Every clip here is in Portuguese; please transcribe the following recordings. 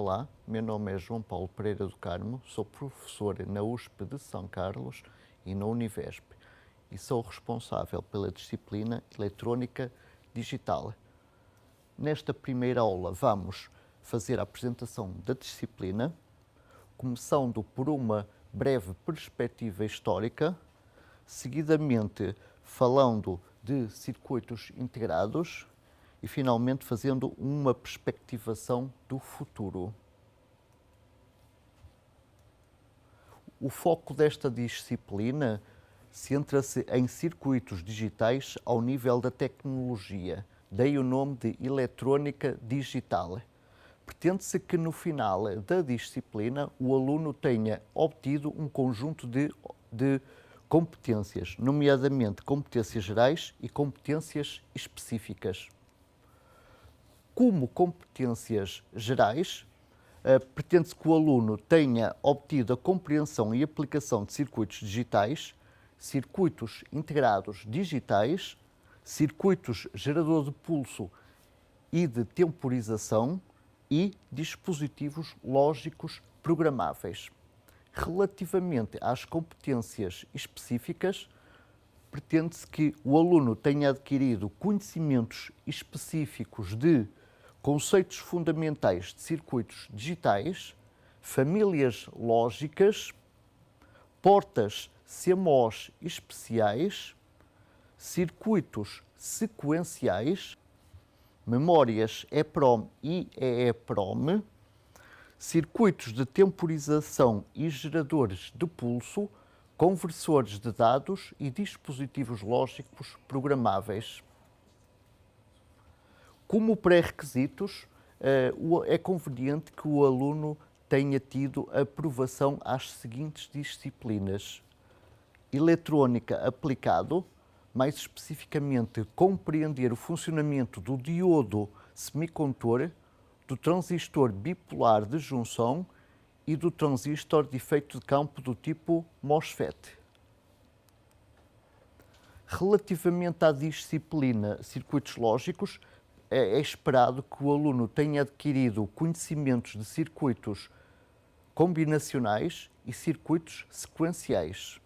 Olá, meu nome é João Paulo Pereira do Carmo, sou professor na USP de São Carlos e na Univesp e sou responsável pela disciplina Eletrónica Digital. Nesta primeira aula vamos fazer a apresentação da disciplina, começando por uma breve perspectiva histórica, seguidamente falando de circuitos integrados e finalmente fazendo uma perspectivação do futuro. O foco desta disciplina centra-se em circuitos digitais ao nível da tecnologia, daí o nome de Eletrónica Digital. Pretende-se que no final da disciplina o aluno tenha obtido um conjunto de competências, nomeadamente competências gerais e competências específicas. Como competências gerais, pretende-se que o aluno tenha obtido a compreensão e aplicação de circuitos digitais, circuitos integrados digitais, circuitos gerador de pulso e de temporização e dispositivos lógicos programáveis. Relativamente às competências específicas, pretende-se que o aluno tenha adquirido conhecimentos específicos de conceitos fundamentais de circuitos digitais, famílias lógicas, portas CMOS especiais, circuitos sequenciais, memórias EPROM e EEPROM, circuitos de temporização e geradores de pulso, conversores de dados e dispositivos lógicos programáveis. Como pré-requisitos, é conveniente que o aluno tenha tido aprovação às seguintes disciplinas: eletrónica aplicado, mais especificamente compreender o funcionamento do diodo semicondutor, do transistor bipolar de junção e do transistor de efeito de campo do tipo MOSFET. Relativamente à disciplina Circuitos Lógicos, é esperado que o aluno tenha adquirido conhecimentos de circuitos combinacionais e circuitos sequenciais.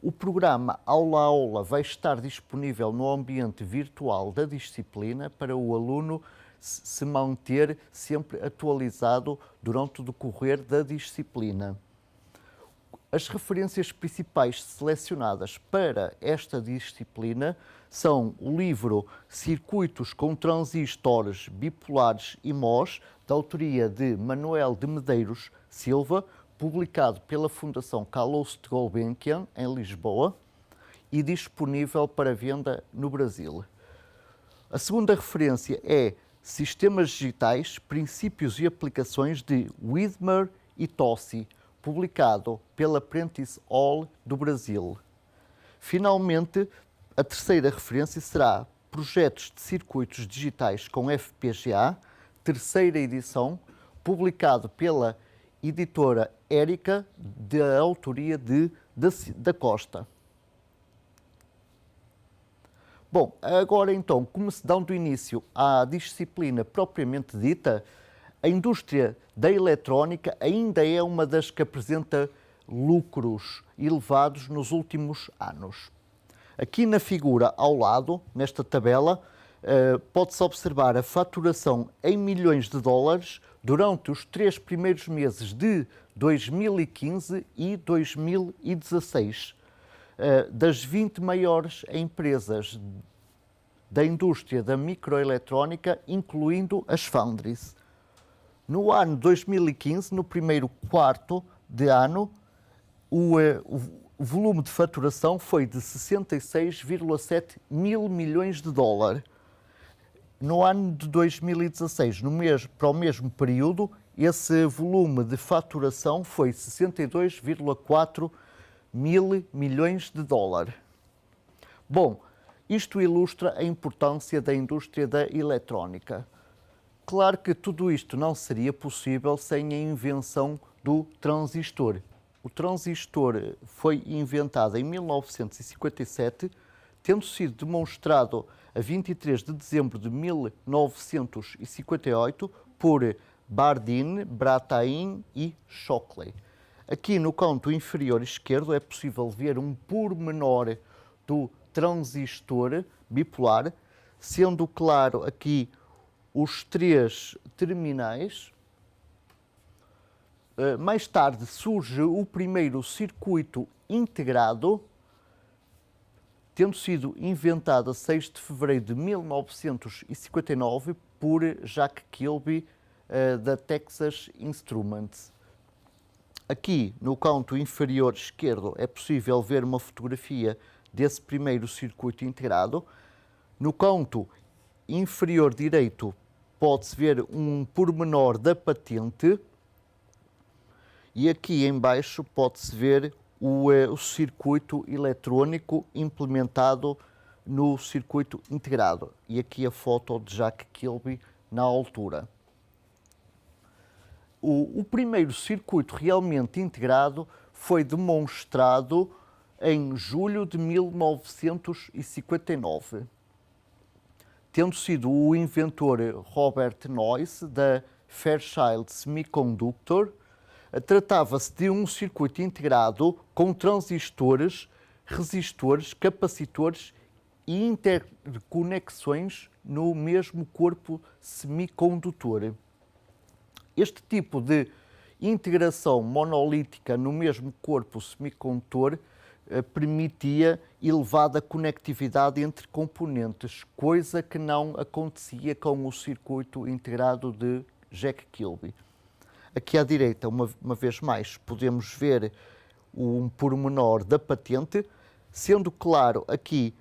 O programa Aula a Aula vai estar disponível no ambiente virtual da disciplina para o aluno se manter sempre atualizado durante o decorrer da disciplina. As referências principais selecionadas para esta disciplina são o livro Circuitos com Transistores Bipolares e MOS, da autoria de Manuel de Medeiros Silva, publicado pela Fundação Carlos Gulbenkian, em Lisboa, e disponível para venda no Brasil. A segunda referência é Sistemas Digitais, Princípios e Aplicações, de Widmer e Tossi, publicado pela Prentice Hall do Brasil. Finalmente, a terceira referência será Projetos de Circuitos Digitais com FPGA, terceira edição, publicado pela editora Érica, da autoria da Costa. Bom, agora então, como se dando início à disciplina propriamente dita, a indústria da eletrónica ainda é uma das que apresenta lucros elevados nos últimos anos. Aqui na figura ao lado, nesta tabela, pode-se observar a faturação em milhões de dólares durante os 3 primeiros meses de 2015 e 2016, das 20 maiores empresas da indústria da microeletrónica, incluindo as foundries. No ano 2015, no primeiro quarto de ano, o volume de faturação foi de 66,7 mil milhões de dólares. No ano de 2016, para o mesmo período, esse volume de faturação foi 62,4 mil milhões de dólares. Bom, isto ilustra a importância da indústria da eletrónica. Claro que tudo isto não seria possível sem a invenção do transistor. O transistor foi inventado em 1957, tendo sido demonstrado a 23 de dezembro de 1958 por Bardeen, Brattain e Shockley. Aqui no canto inferior esquerdo é possível ver um pormenor do transistor bipolar, sendo claro aqui os 3 terminais. Mais tarde surge o primeiro circuito integrado, tendo sido inventado a 6 de fevereiro de 1959 por Jack Kilby, da Texas Instruments. Aqui no canto inferior esquerdo é possível ver uma fotografia desse primeiro circuito integrado. No canto inferior direito pode-se ver um pormenor da patente e aqui em baixo pode-se ver o circuito eletrónico implementado no circuito integrado. E aqui a foto de Jack Kilby na altura. O primeiro circuito realmente integrado foi demonstrado em julho de 1959, tendo sido o inventor Robert Noyce, da Fairchild Semiconductor. Tratava-se de um circuito integrado com transistores, resistores, capacitores e interconexões no mesmo corpo semicondutor. Este tipo de integração monolítica no mesmo corpo semicondutor permitia elevada conectividade entre componentes, coisa que não acontecia com o circuito integrado de Jack Kilby. Aqui à direita, uma vez mais, podemos ver um pormenor da patente, sendo claro aqui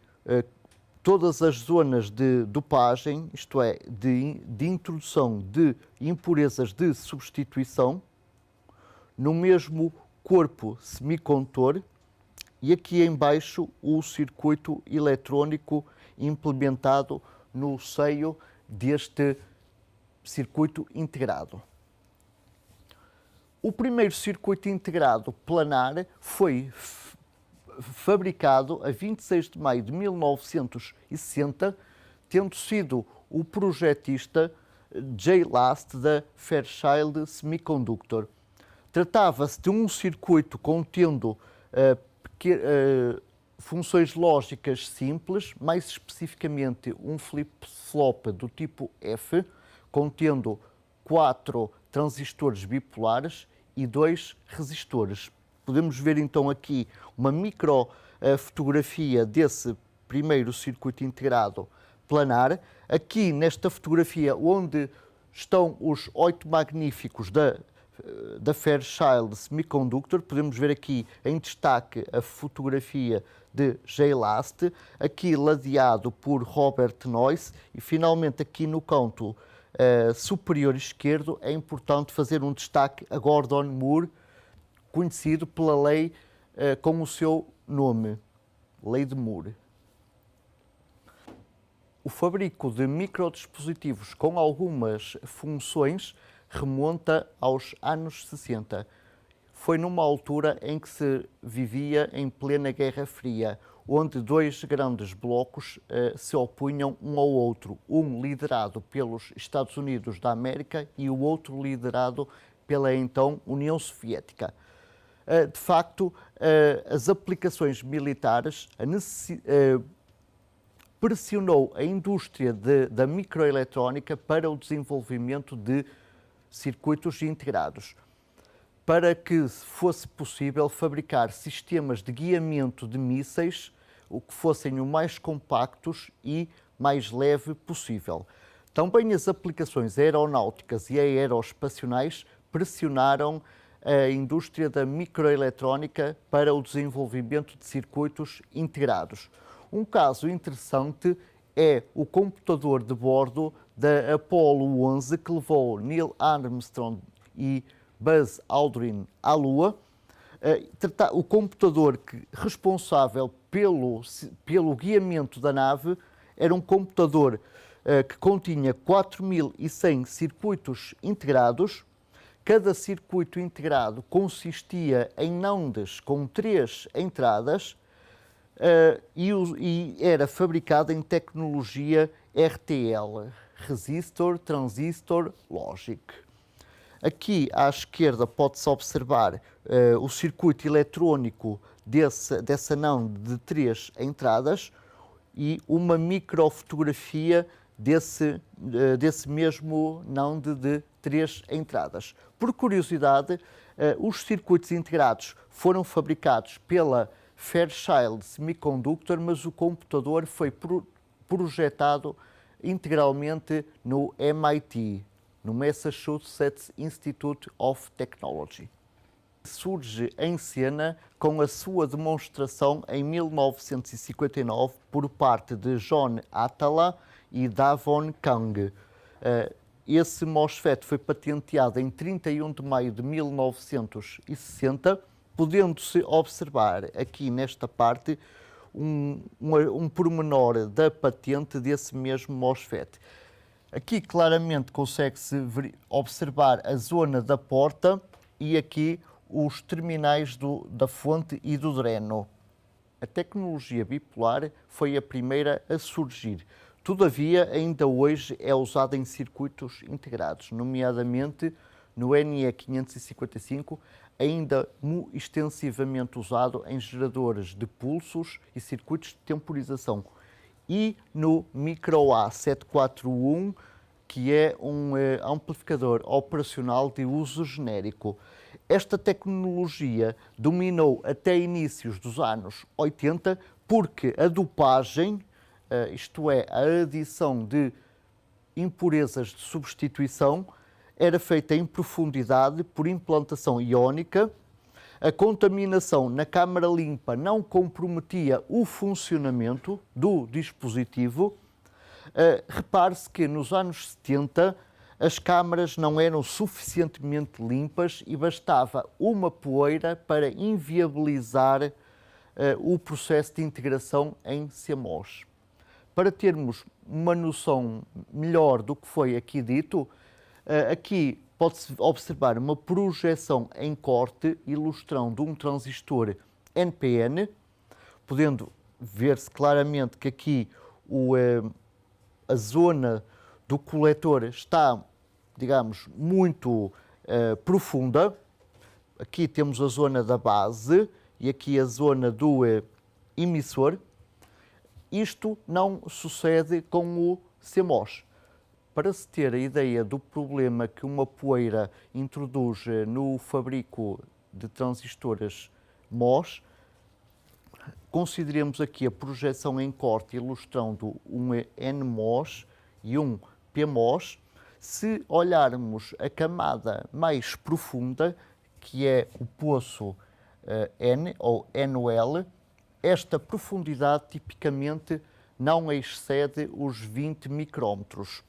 todas as zonas de dopagem, isto é, de introdução de impurezas de substituição, no mesmo corpo semicondutor, e aqui em baixo o circuito eletrónico implementado no seio deste circuito integrado. O primeiro circuito integrado planar foi fabricado a 26 de maio de 1960, tendo sido o projetista J. Last, da Fairchild Semiconductor. Tratava-se de um circuito contendo funções lógicas simples, mais especificamente um flip-flop do tipo F, contendo 4 transistores bipolares e 2 resistores. Podemos ver então aqui uma micro fotografia desse primeiro circuito integrado planar. Aqui nesta fotografia, onde estão os 8 magníficos da Fairchild Semiconductor, podemos ver aqui em destaque a fotografia de J. Last, aqui ladeado por Robert Noyce, e finalmente aqui no canto superior esquerdo é importante fazer um destaque a Gordon Moore, conhecido pela lei com o seu nome, Lei de Moore. O fabrico de microdispositivos com algumas funções remonta aos anos 60. Foi numa altura em que se vivia em plena Guerra Fria, onde 2 grandes blocos se opunham um ao outro, um liderado pelos Estados Unidos da América e o outro liderado pela então União Soviética. De facto, as aplicações militares pressionou a indústria da microeletrónica para o desenvolvimento de circuitos integrados, para que fosse possível fabricar sistemas de guiamento de mísseis o que fossem o mais compactos e mais leve possível. Também as aplicações aeronáuticas e aeroespaciais pressionaram a indústria da microeletrónica para o desenvolvimento de circuitos integrados. Um caso interessante é o computador de bordo da Apollo 11, que levou Neil Armstrong e Buzz Aldrin à Lua. O computador responsável pelo guiamento da nave era um computador que continha 4.100 circuitos integrados. Cada circuito integrado consistia em NANDs com 3 entradas e era fabricado em tecnologia RTL, Resistor Transistor Logic. Aqui à esquerda pode-se observar o circuito eletrónico dessa NAND de 3 entradas e uma microfotografia desse mesmo NAND de 3 entradas. Por curiosidade, os circuitos integrados foram fabricados pela Fairchild Semiconductor, mas o computador foi projetado integralmente no MIT, no Massachusetts Institute of Technology. Surge em cena com a sua demonstração em 1959 por parte de John Atala e Davon Kang. Esse MOSFET foi patenteado em 31 de maio de 1960, podendo-se observar aqui nesta parte um pormenor da patente desse mesmo MOSFET. Aqui claramente consegue-se observar a zona da porta e aqui os terminais da fonte e do dreno. A tecnologia bipolar foi a primeira a surgir. Todavia, ainda hoje é usada em circuitos integrados, nomeadamente no NE555, ainda extensivamente usado em geradores de pulsos e circuitos de temporização, e no Micro A741, que é um amplificador operacional de uso genérico. Esta tecnologia dominou até inícios dos anos 80 porque a dopagem, isto é, a adição de impurezas de substituição, era feita em profundidade por implantação iónica. A contaminação na câmara limpa não comprometia o funcionamento do dispositivo. Repare-se que nos anos 70 as câmaras não eram suficientemente limpas e bastava uma poeira para inviabilizar o processo de integração em CMOS. Para termos uma noção melhor do que foi aqui dito, aqui pode-se observar uma projeção em corte ilustrando um transistor NPN, podendo ver-se claramente que aqui a zona do coletor está, digamos, muito profunda. Aqui temos a zona da base e aqui a zona do emissor. Isto não sucede com o CMOS. Para se ter a ideia do problema que uma poeira introduz no fabrico de transistores MOS, consideremos aqui a projeção em corte ilustrando um NMOS e um PMOS. Se olharmos a camada mais profunda, que é o poço N ou NOL, esta profundidade tipicamente não excede os 20 micrômetros.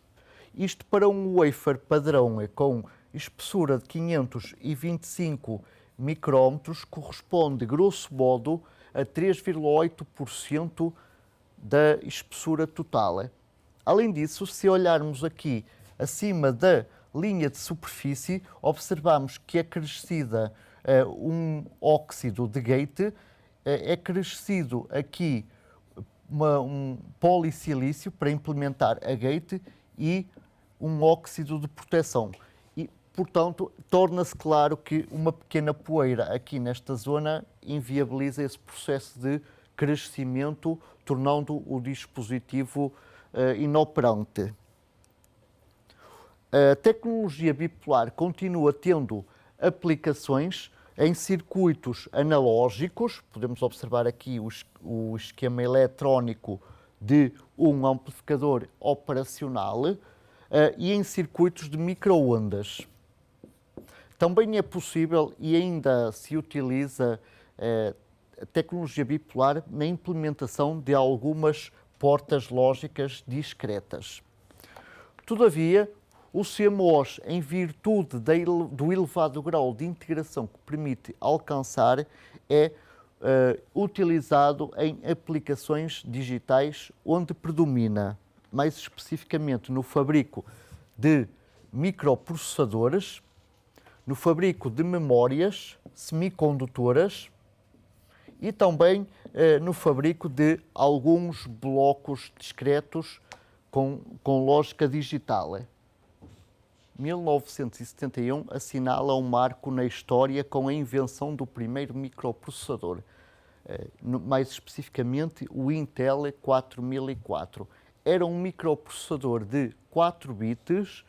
Isto para um wafer padrão com espessura de 525 micrômetros corresponde, grosso modo, a 3,8% da espessura total. Além disso, se olharmos aqui acima da linha de superfície, observamos que é crescida um óxido de gate, é crescido aqui um polissilício para implementar a gate e um óxido de proteção. E, portanto, torna-se claro que uma pequena poeira aqui nesta zona inviabiliza esse processo de crescimento, tornando o dispositivo inoperante. A tecnologia bipolar continua tendo aplicações em circuitos analógicos. Podemos observar aqui o esquema eletrónico de um amplificador operacional e em circuitos de microondas. Também é possível e ainda se utiliza a tecnologia bipolar na implementação de algumas portas lógicas discretas. Todavia, o CMOS, em virtude do elevado grau de integração que permite alcançar, é utilizado em aplicações digitais onde predomina, mais especificamente no fabrico de microprocessadores, no fabrico de memórias semicondutoras e também no fabrico de alguns blocos discretos com lógica digital. 1971 assinala um marco na história com a invenção do primeiro microprocessador, mais especificamente o Intel 4004. Era um microprocessador de 4 bits,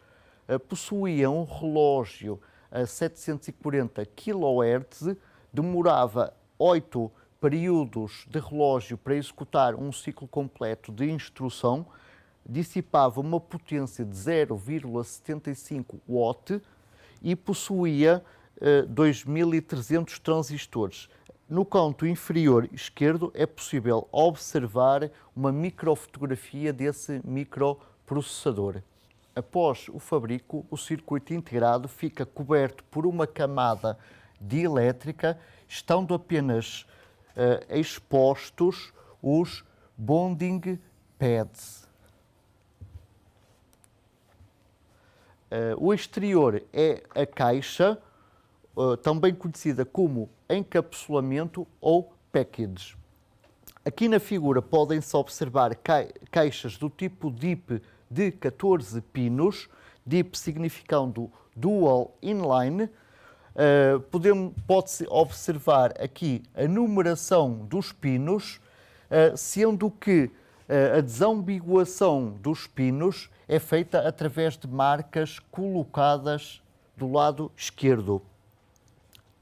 possuía um relógio a 740 kHz, demorava 8 períodos de relógio para executar um ciclo completo de instrução, dissipava uma potência de 0,75 watt e possuía 2.300 transistores. No canto inferior esquerdo é possível observar uma microfotografia desse microprocessador. Após o fabrico, o circuito integrado fica coberto por uma camada dielétrica, estando apenas expostos os bonding pads. O exterior é a caixa, também conhecida como encapsulamento ou package. Aqui na figura podem-se observar caixas do tipo DIP de 14 pinos, DIP significando Dual Inline. Pode-se observar aqui a numeração dos pinos, sendo que a desambiguação dos pinos é feita através de marcas colocadas do lado esquerdo.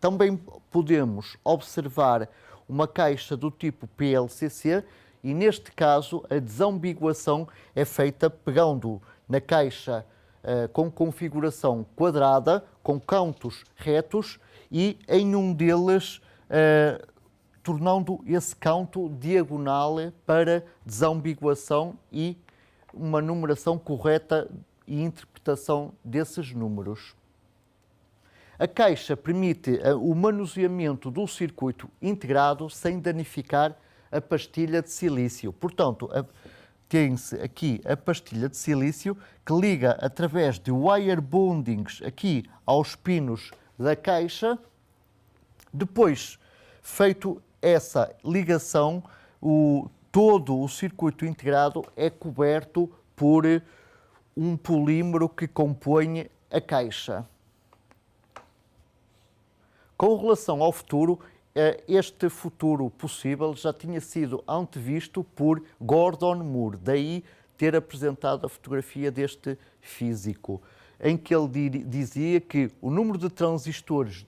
Também podemos observar uma caixa do tipo PLCC e, neste caso, a desambiguação é feita pegando na caixa com configuração quadrada, com cantos retos e em um deles tornando esse canto diagonal para desambiguação e uma numeração correta e interpretação desses números. A caixa permite o manuseamento do circuito integrado sem danificar a pastilha de silício. Portanto, tem-se aqui a pastilha de silício que liga através de wire bondings aqui aos pinos da caixa. Depois, feito essa ligação, todo o circuito integrado é coberto por um polímero que compõe a caixa. Com relação ao futuro, este futuro possível já tinha sido antevisto por Gordon Moore, daí ter apresentado a fotografia deste físico, em que ele dizia que o número de transistores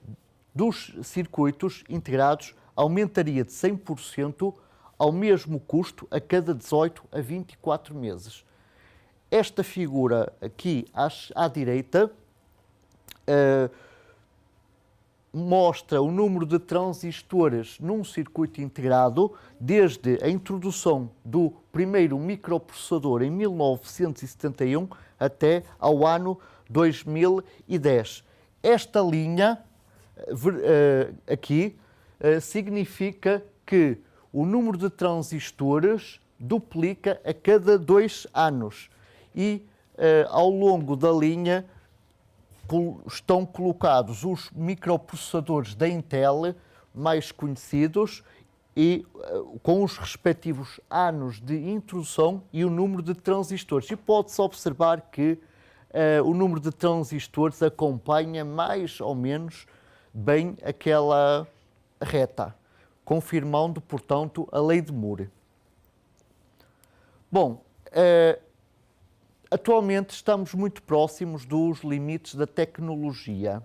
dos circuitos integrados aumentaria de 100% ao mesmo custo a cada 18 a 24 meses. Esta figura aqui à direita mostra o número de transistores num circuito integrado desde a introdução do primeiro microprocessador em 1971 até ao ano 2010. Esta linha aqui significa que o número de transistores duplica a cada 2 anos e ao longo da linha estão colocados os microprocessadores da Intel mais conhecidos e com os respectivos anos de introdução e o número de transistores. E pode-se observar que o número de transistores acompanha mais ou menos bem aquela reta, confirmando, portanto, a lei de Moore. Bom, atualmente estamos muito próximos dos limites da tecnologia.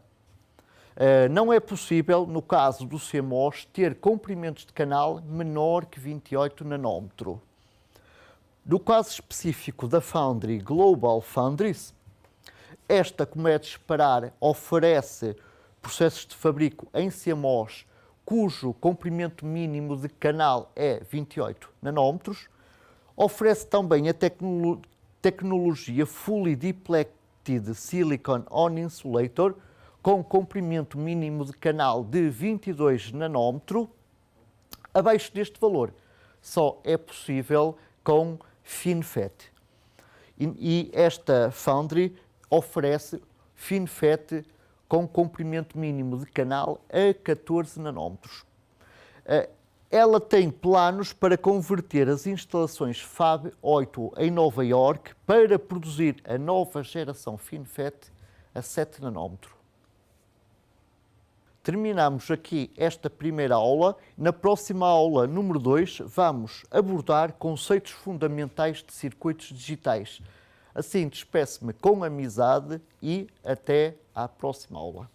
Não é possível, no caso do CMOS, ter comprimentos de canal menor que 28 nanômetro. No caso específico da Foundry Global Foundries, esta, como é de esperar, oferece processos de fabrico em CMOS cujo comprimento mínimo de canal é 28 nanômetros. Oferece também a tecnologia Fully Depleted Silicon On Insulator, com comprimento mínimo de canal de 22 nanômetro. Abaixo deste valor só é possível com FinFET. E esta Foundry oferece FinFET com comprimento mínimo de canal a 14 nanômetros. Ela tem planos para converter as instalações Fab 8 em Nova Iorque para produzir a nova geração FinFET a 7 nanómetro. Terminamos aqui esta primeira aula. Na próxima aula, número 2, vamos abordar conceitos fundamentais de circuitos digitais. Assim, despeço-me com amizade e até à próxima aula.